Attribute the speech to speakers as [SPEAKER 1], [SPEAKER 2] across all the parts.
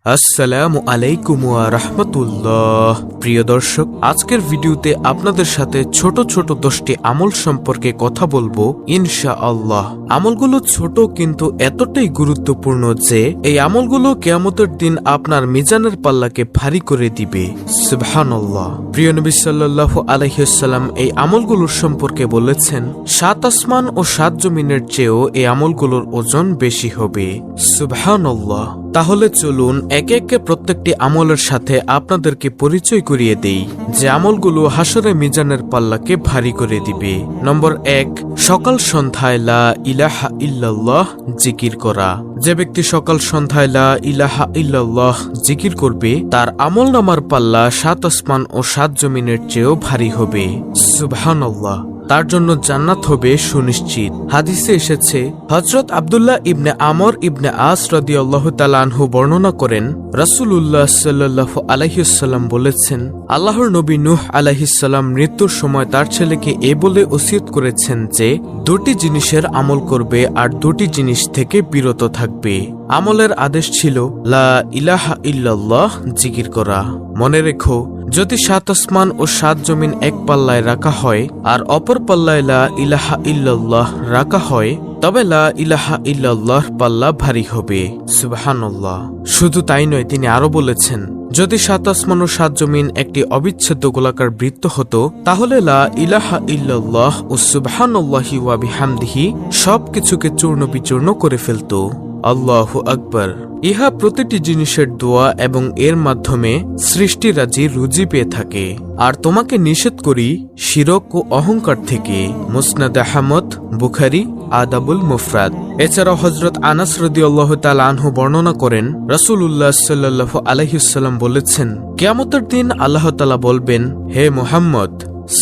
[SPEAKER 1] আসসালামু আলাইকুম ওয়া রাহমাতুল্লাহ। প্রিয় দর্শক, আজকের ভিডিওতে আপনাদের সাথে ছোট ছোট 10টি আমল সম্পর্কে কথা বলবো ইনশাআল্লাহ। আমলগুলো ছোট কিন্তু এতটাই গুরুত্বপূর্ণ যে এই আমলগুলো কিয়ামতের দিন আপনার মিজানের পাল্লাকে ভারী করে দিবে। সুবহানাল্লাহ। প্রিয় নবী সাল্লাল্লাহু আলাইহি ওয়াসাল্লাম এই আমলগুলোর সম্পর্কে বলেছেন, 7 আসমান ও 7 জমিনের চেয়েও এই আমলগুলোর ওজন বেশি হবে। সুবহানাল্লাহ। তাহলে চলুন একে একে প্রত্যেকটি আমলের সাথে আপনাদেরকে পরিচয় করিয়ে দেই যে আমলগুলো হাসরে মিজানের পাল্লাকে ভারী করে দিবে। নম্বর 1, সকাল সন্ধ্যায় লা ইলাহা ইল্লাল্লাহ জিকির করা। যে ব্যক্তি সকাল সন্ধ্যায় লা ইলাহা ইল্লাল্লাহ জিকির করবে তার আমলনামার পাল্লা 7 আসমান ও 7 জমিনের চেয়েও ভারী হবে। সুবহানাল্লাহ। তার জন্য জান্নাত হবে সুনিশ্চিত। হাদিসে এসেছে, হযরত আব্দুল্লাহ ইবনে আমর ইবনে আস রাদিয়াল্লাহু তাআলা আনহু বর্ণনা করেন, রাসূলুল্লাহ সাল্লাল্লাহু আলাইহি ওয়াসাল্লাম বলেছেন, আল্লাহর নবী নূহ আলাইহিস সালাম মৃত্যুর সময় তার ছেলেকে বলে ওসিয়ত করেছেন যে 2টি জিনিসের আমল করবে আর 2টি জিনিস থেকে বিরত থাকবে। আমলের আদেশ ছিল লা ইলাহা ইল্লাল্লাহ জিকির করা। মনে রেখো, যদি 7 আসমান ও 7 জমিন এক পাল্লায় রাখা হয় আর অপর পাল্লায় লা ইলাহা ইল্লাল্লাহ রাখা হয় তবে লা ইলাহা ইল্লাল্লাহর পাল্লা ভারী হবে। সুবহানাল্লাহ। শুধু তাই নয়, তিনি আরো বলেছেন, যদি 7 আসমান ও 7 জমিন একটি অবিচ্ছেদ্য গোলাকার বৃত্ত হতো তাহলে লা ইলাহা ইল্লাল্লাহ ও সুবহানাল্লাহি ওয়া বিহামদিহি সবকিছুকে চূর্ণ বিচূর্ণ করে ফেলতো। আল্লাহু আকবার। ইহা প্রতিটি জিনিসের দোয়া এবং এর মাধ্যমে সৃষ্টিরাজি রুজি পেয়ে থাকে। আর তোমাকে নিষেধ করি শিরক ও অহংকার থেকে। মুসনাদ আহমদ, বুখারী, আদাবুল মুফরাদ। এছাড়াও হযরত আনাস রাদিয়াল্লাহু তাআলা আনহু বর্ণনা করেন, রাসূলুল্লাহ সাল্লাল্লাহু আলাইহি ওয়াসাল্লাম বলেছেন, কিয়ামতের দিন আল্লাহ তাআলা বলবেন, হে মুহাম্মদ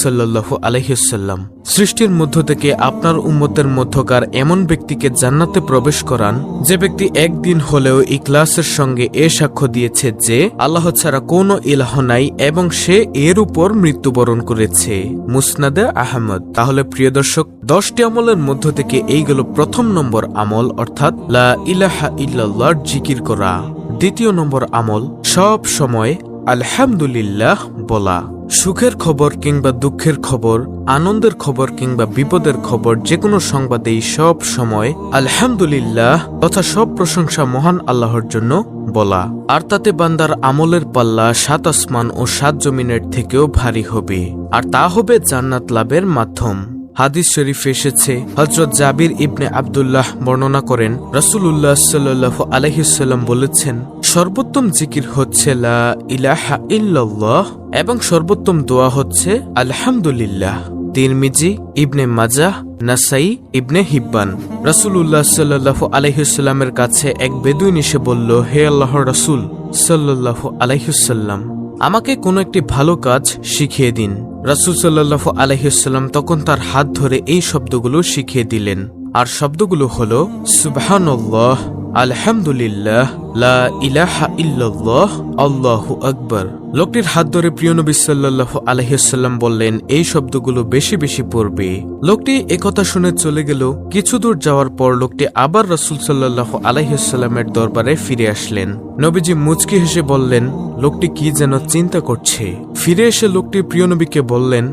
[SPEAKER 1] সাল্লাল্লাহু আলাইহি ওয়াসাল্লাম, সৃষ্টির মধ্য থেকে আপনার উম্মতের মধ্যকার এমন ব্যক্তিকে জান্নাতে প্রবেশ করান যে ব্যক্তি একদিন হলেও ইখলাসের সঙ্গে সাক্ষ্য দিয়েছে যে আল্লাহ ছাড়া কোনো ইলাহ নাই এবং সে এর উপর মৃত্যুবরণ করেছে। মুসনাদে আহমদ। তাহলে প্রিয় দর্শক, 10টি আমলের মধ্য থেকে এইগুলো প্রথম নম্বর আমল, অর্থাৎ লা ইলাহা ইল্লাল্লাহর জিকির করা। দ্বিতীয় নম্বর আমল, সব সময় আলহামদুলিল্লাহ বলা। সুখের খবর কিংবা দুঃখের খবর, আনন্দের খবর কিংবা বিপদের খবর, যে কোনো সংবাদেই সব সময় আলহামদুলিল্লাহ তথা সব প্রশংসা মহান আল্লাহর জন্য বলা। আর তাতে বান্দার আমলের পাল্লা 7 আসমান ও 7 জমিনের থেকেও ভারী হবে, আর তা হবে জান্নাত লাভের মাধ্যম। হাদিস শরীফে এসেছে, হযরত জাবির ইবনে আব্দুল্লাহ বর্ণনা করেন, রাসূলুল্লাহ সাল্লাল্লাহু আলাইহি ওয়াসাল্লাম বলেছেন, সর্বোত্তম জিকির হচ্ছে লা ইলাহা ইল্লাল্লাহ এবং সর্বোত্তম দোয়া হচ্ছে আলহামদুলিল্লাহ। তিরমিজি, ইবনে মাজাহ, নাসাই, ইবনে হিব্বান। রাসূলুল্লাহ সাল্লাল্লাহু আলাইহি ওয়াসাল্লামের কাছে এক বেদুইন এসে বলল, হে আল্লাহর রাসূল সাল্লাল্লাহু আলাইহি ওয়াসাল্লাম, আমাকে কোনো একটি ভালো কাজ শিখিয়ে দিন। রাসূল সাল্লাল্লাহু আলাইহি ওয়াসাল্লাম তখন তার হাত ধরে এই শব্দগুলো শিখিয়ে দিলেন, আর শব্দগুলো হলো সুবহানাল্লাহ, আলহামদুলিল্লাহ, লা ইলাহা ইল্লাল্লাহ, আল্লাহু আকবার। লোকটির হাত ধরে প্রিয় নবী সাল্লাল্লাহু আলাইহি ওয়াসাল্লাম বললেন, এই শব্দগুলো বেশি বেশি পড়বে। লোকটি একথা শুনে চলে গেল। কিছু দূর যাওয়ার পর লোকটি আবার রাসূল সাল্লাল্লাহু আলাইহি ওয়াসাল্লামের দরবারে ফিরে আসলেন। নবীজি মুচকি হেসে বললেন, লোকটি কি যেন চিন্তা করছে। ফিরে এসে লোকটি প্রিয় নবীকে বললেন,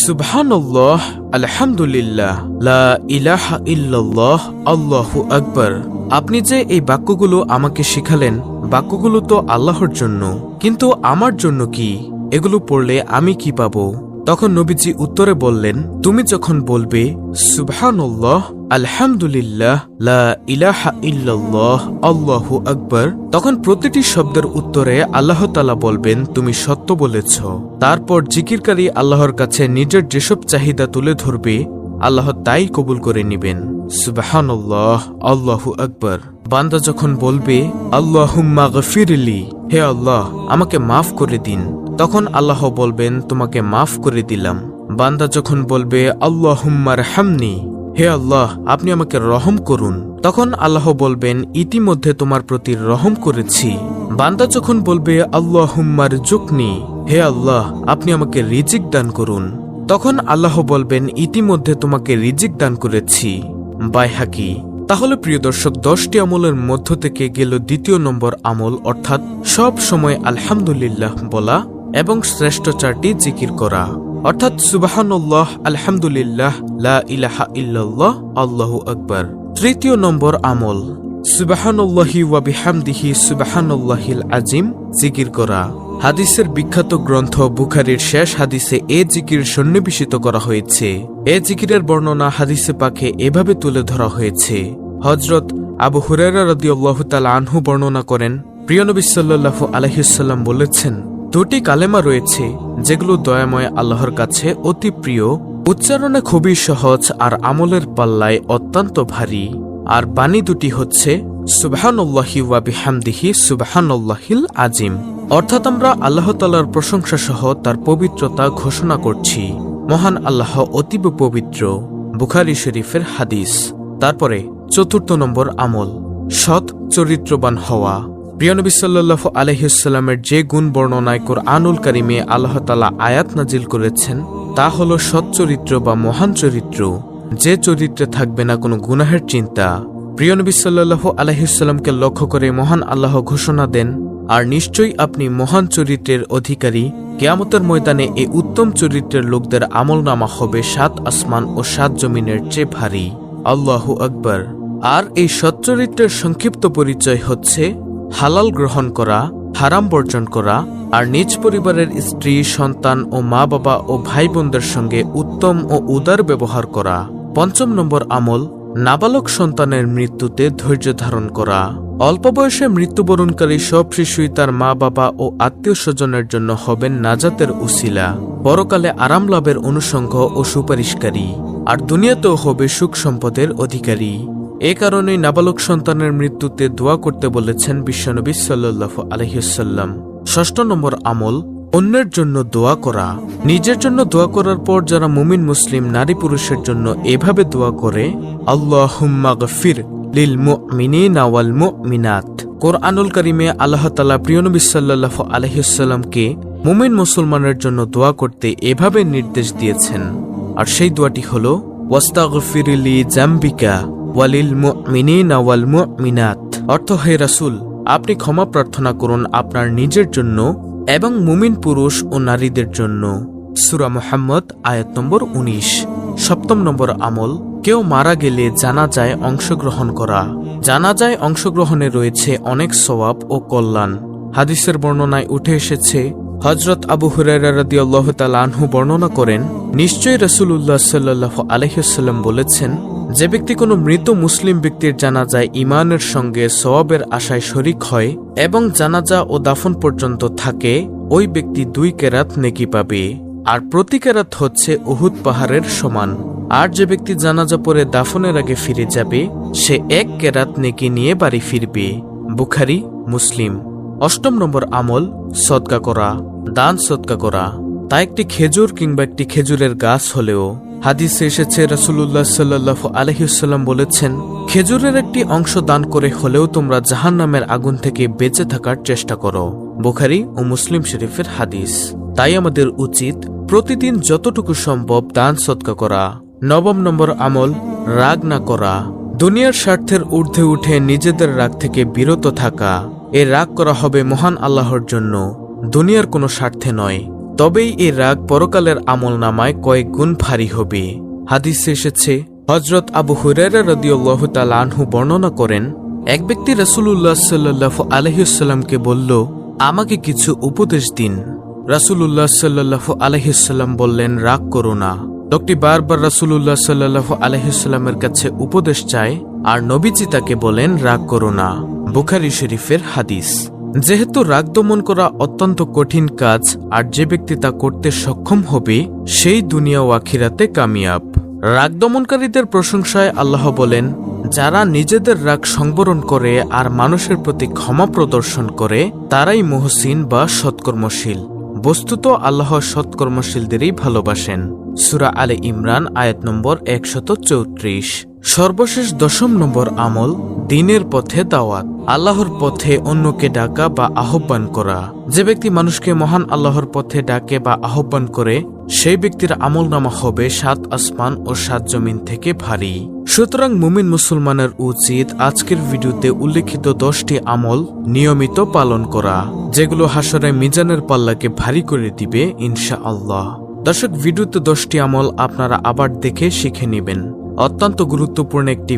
[SPEAKER 1] সুবহানাল্লাহ, আলহামদুলিল্লাহ, লা ইলাহা ইল্লাল্লাহ, আল্লাহু আকবার। আপনি যে এই বাক্যগুলো আমাকে শিখালেন, বাক্যগুলো তো আল্লাহর জন্য, কিন্তু আমার জন্য কি? এগুলো পড়লে আমি কি পাবো? তখন নবীজি উত্তরে বললেন, তুমি যখন বলবে সুবহানাল্লাহ, আলহামদুলিল্লাহ, লা ইলাহা ইল্লাল্লাহ, আল্লাহু আকবার, তখন প্রতিটি শব্দের উত্তরে আল্লাহ তাআলা বলবেন, তুমি সত্য বলেছ। তারপর জিকিরকারী আল্লাহর কাছে নিজের যেসব চাহিদা তুলে ধরবে আল্লাহ তাই কবুল করে নিবেন। সুবহানাল্লাহ, আল্লাহু আকবার। বান্দা যখন বলবে আল্লাহুম্মা গফিরলি, হে আল্লাহ আমাকে মাফ করে দিন, তখন আল্লাহ বলবেন, তোমাকে মাফ করে দিলাম। বান্দা যখন বলবে আল্লাহুম্মা রহমনি, হে আল্লাহ আপনি আমাকে রহম করুন, তখন আল্লাহ বলবেন, ইতিমধ্যে তোমার প্রতি রহম করেছি। বান্দা যখন বলবে আল্লাহুম্মা রযুকনি, হে আল্লাহ আপনি আমাকে রিজিক দান করুন, তখন আল্লাহ বলবেন, ইতিমধ্যে তোমাকে রিজিক দান করেছি। বাইহাকি। তাহলে প্রিয় দর্শক, 10টি আমলের মধ্য থেকে গেল দ্বিতীয় নম্বর আমল, অর্থাৎ সব সময় আলহামদুলিল্লাহ বলা এবং শ্রেষ্ঠ 4টি জিকির করা, অর্থাৎ সুবহানাল্লাহ, আলহামদুলিল্লাহ, লা ইলাহা ইল্লাল্লাহ, আল্লাহু আকবার। তৃতীয় নম্বর আমল সুবহানাল্লাহি ওয়া বিহামদিহি সুবহানাল্লাহিল আজিম জিকির করা। হাদিসের বিখ্যাত গ্রন্থ বুখারীর শেষ হাদিসে এ জিকির সন্নিবেশিত করা হয়েছে। এ জিকিরের বর্ণনা হাদিসে পাকে এভাবে তুলে ধরা হয়েছে। হযরত আবু হুরায়রা রাদিয়াল্লাহু তাআলা আনহু বর্ণনা করেন, প্রিয় নবী সাল্লাল্লাহু আলাইহি ওয়াসাল্লাম বলেছেন, 2টি কালেমা রয়েছে যেগুলো দয়াময় আল্লাহর কাছে অতি প্রিয়, উচ্চারণে খুবই সহজ আর আমলের পাল্লায় অত্যন্ত ভারী। আর বাণী দুটি হচ্ছে সুবহানাল্লাহি ওয়া বিহামদিহি সুবহানাল্লাহিল আজিম, অর্থাৎ আমরা আল্লাহ তাআলার প্রশংসা সহ তার পবিত্রতা ঘোষণা করছি। মহান আল্লাহ অতীব পবিত্র। বুখারী শরীফের হাদিস। তারপরে 4র্থ নম্বর আমল সৎ চরিত্রবান হওয়া। প্রিয় নবী সাল্লাল্লাহু আলাইহি ওয়াসাল্লামের যে গুণ বর্ণনায় কুরআনুল কারীমে আল্লাহ তাআলা আয়াত নাজিল করেছেন তা হলো সৎ চরিত্র বা মহান চরিত্র, যে চরিত্রে থাকবে না কোনো গুনাহের চিন্তা। প্রিয় নবী সাল্লাল্লাহু আলাইহি ওয়াসাল্লামকে লক্ষ্য করে মহান আল্লাহ ঘোষণা দেন, আর নিশ্চয়ই আপনি মহান চরিত্রের অধিকারী। কিয়ামতের ময়দানে এই উত্তম চরিত্রের লোকদের আমলনামা হবে 7 আসমান ও 7 জমিনের চেয়ে ভারী। আল্লাহু আকবার। আর এই সচ্চরিত্রের সংক্ষিপ্ত পরিচয় হচ্ছে হালাল গ্রহণ করা, হারাম বর্জন করা, আর নিজ পরিবারের স্ত্রী, সন্তান ও মা বাবা ও ভাই বোনদের সঙ্গে উত্তম ও উদার ব্যবহার করা। 5ম নম্বর আমল নাবালক সন্তানের মৃত্যুতে ধৈর্য ধারণ করা। অল্প বয়সে মৃত্যুবরণকারী সব শিশুই তার মা বাবা ও আত্মীয় স্বজনের জন্য হবেন নাজাতের উসিলা, পরকালে আরাম লাভের অনুষঙ্গ ও সুপারিশকারী, আর দুনিয়াতেও হবে সুখ সম্পদের অধিকারী। এ কারণেই নাবালক সন্তানের মৃত্যুতে দোয়া করতে বলেছেন বিশ্বনবী সাল্লাল্লাহু আলাইহি ওয়াসাল্লাম। 6ষ্ঠ নম্বর আমল অন্যের জন্য দোয়া করা। নিজের জন্য দোয়া করার পর যারা মুমিন মুসলিম নারী পুরুষের জন্য এভাবে দোয়া করে, আল্লাহুম্মা গফির লিল মুমিনিনা ওয়াল মুমিনাত। কোরআনুল কারীমে আল্লাহ তাআলা প্রিয় নবী সাল্লাল্লাহু আলাইহি ওয়াসাল্লামকে মুমিন মুসলমানের জন্য দোয়া করতে এভাবে নির্দেশ দিয়েছেন, আর সেই দোয়াটি হলো ওয়াস্তাগফির লি জামবিকা ওয়ালিল মুমিনিনা ওয়াল মুমিনাত। অর্থ, হে রাসূল, আপনি ক্ষমা প্রার্থনা করুন আপনার নিজের জন্য এবং মুমিন পুরুষ ও নারীদের জন্য। সূরা মুহাম্মদ আয়াত নম্বর 19। 7ম নম্বর আমল কেউ মারা গেলে জানাজায় অংশগ্রহণ করা। জানাজায় অংশগ্রহণে রয়েছে অনেক সওয়াব ও কল্যাণ। হাদিসের বর্ণনায় উঠে এসেছে, হযরত আবু হুরায়রা রাদিয়াল্লাহু তাআলা আনহু বর্ণনা করেন, নিশ্চয়ই রাসূলুল্লাহ সাল্লাল্লাহু আলাইহি ওয়াসাল্লাম বলেছেন, যে ব্যক্তি কোনো মৃত মুসলিম ব্যক্তির জানাজায় ঈমানের সঙ্গে সওয়াবের আশায় শরীক হয় এবং জানাজা ও দাফন পর্যন্ত থাকে, ওই ব্যক্তি 2 কেরাত নেকি পাবে, আর প্রতি কেরাত হচ্ছে উহুদ পাহাড়ের সমান। আর যে ব্যক্তি জানাজা পড়ে দাফনের আগে ফিরে যাবে, সে 1 কেরাত নেকি নিয়ে বাড়ি ফিরবে। বুখারী, মুসলিম। 8ম নম্বর আমল সদকা করা, দান সদকা করা, তা একটি খেজুর কিংবা একটি খেজুরের গাছ হলেও। হাদিসে এসেছে রাসূলুল্লাহ সাল্লাল্লাহু আলাইহি ওয়াসাল্লাম বলেছেন, খেজুরের একটি অংশ দান করে হলেও তোমরা জাহান্নামের আগুন থেকে বেঁচে থাকার চেষ্টা করো। বুখারী ও মুসলিম শরীফের হাদিস। তাই আমাদের উচিত প্রতিদিন যতটুকু সম্ভব দান সদকা করা। 9ম নম্বর আমল রাগ না করা। দুনিয়ার স্বার্থের ঊর্ধ্বে উঠে নিজেদের রাগ থেকে বিরত থাকা। এ রাগ করা হবে মহান আল্লাহর জন্য, দুনিয়ার কোনো স্বার্থে নয়। তবেই এই রাগ পরকালের আমলনামায় কয়েক গুণ ভারী হবে। হাদিসে এসেছে, হযরত আবু হুরায়রা রাদিয়াল্লাহু তাআলা আনহু বর্ণনা করেন, এক ব্যক্তি রাসূলুল্লাহ সাল্লাল্লাহু আলাইহি ওয়াসাল্লামকে বলল, আমাকে কিছু উপদেশ দিন। রাসূলুল্লাহ সাল্লাল্লাহু আলাইহি ওয়াসাল্লাম বললেন, রাগ করো না। লোকটি বারবার রাসূলুল্লাহ সাল্লাল্লাহু আলাইহি ওয়াসাল্লামের কাছে উপদেশ চায়, আর নবীজি তাকে বলেন, রাগ করো না। বুখারী শরীফের হাদিস। যেহেতু রাগ দমন করা অত্যন্ত কঠিন কাজ, আর যে ব্যক্তি তা করতে সক্ষম হবে সেই দুনিয়া ও আখিরাতে কামিয়াব। রাগ দমনকারীদের প্রশংসায় আল্লাহ বলেন, যারা নিজেদের রাগ সংবরণ করে আর মানুষের প্রতি ক্ষমা প্রদর্শন করে তারাই মুহসিন বা সৎকর্মশীল। বস্তুত আল্লাহ সৎকর্মশীলদেরই ভালোবাসেন। সূরা আলে ইমরান আয়াত নম্বর 134। সর্বশেষ 10 নম্বর আমল দ্বীনের পথে দাওয়াত, আল্লাহর পথে অন্যকে ডাকা বা আহ্বান করা। যে ব্যক্তি মানুষকে মহান আল্লাহর পথে ডাকে বা আহ্বান করে সেই ব্যক্তির আমলনামা হবে 7 আসমান ও 7 জমিন থেকে ভারী। সুতরাং মুমিন মুসলমানের উচিত আজকের ভিডিওতে উল্লেখিত 10টি আমল নিয়মিত পালন করা, যেগুলো হাসরে মিজানের পাল্লাকে ভারী করে দিবে ইনশাআল্লাহ। দর্শক, ভিডিওতে 10টি আমল আপনারা আবার দেখে শিখে নেবেন। অত্যন্ত গুরুত্বপূর্ণ একটি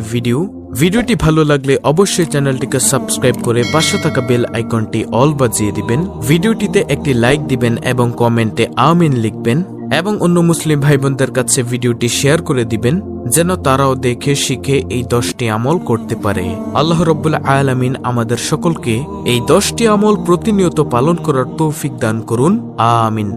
[SPEAKER 1] ভিডিওটি ভালো লাগলে অবশ্যই চ্যানেলটিকে সাবস্ক্রাইব করে পাশে থাকা বেল আইকনটি অল বাজিয়ে দিবেন। ভিডিওটিতে একটি লাইক দিবেন এবং কমেন্টে আমিন লিখবেন এবং অন্য মুসলিম ভাই বোনদের কাছে ভিডিওটি শেয়ার করে দিবেন, যেন তারাও দেখে শিখে এই 10টি আমল করতে পারে। আল্লাহ রাব্বুল আলামিন আমাদের সকলকে এই 10টি আমল প্রতিনিয়ত পালন করার তৌফিক দান করুন, আমিন।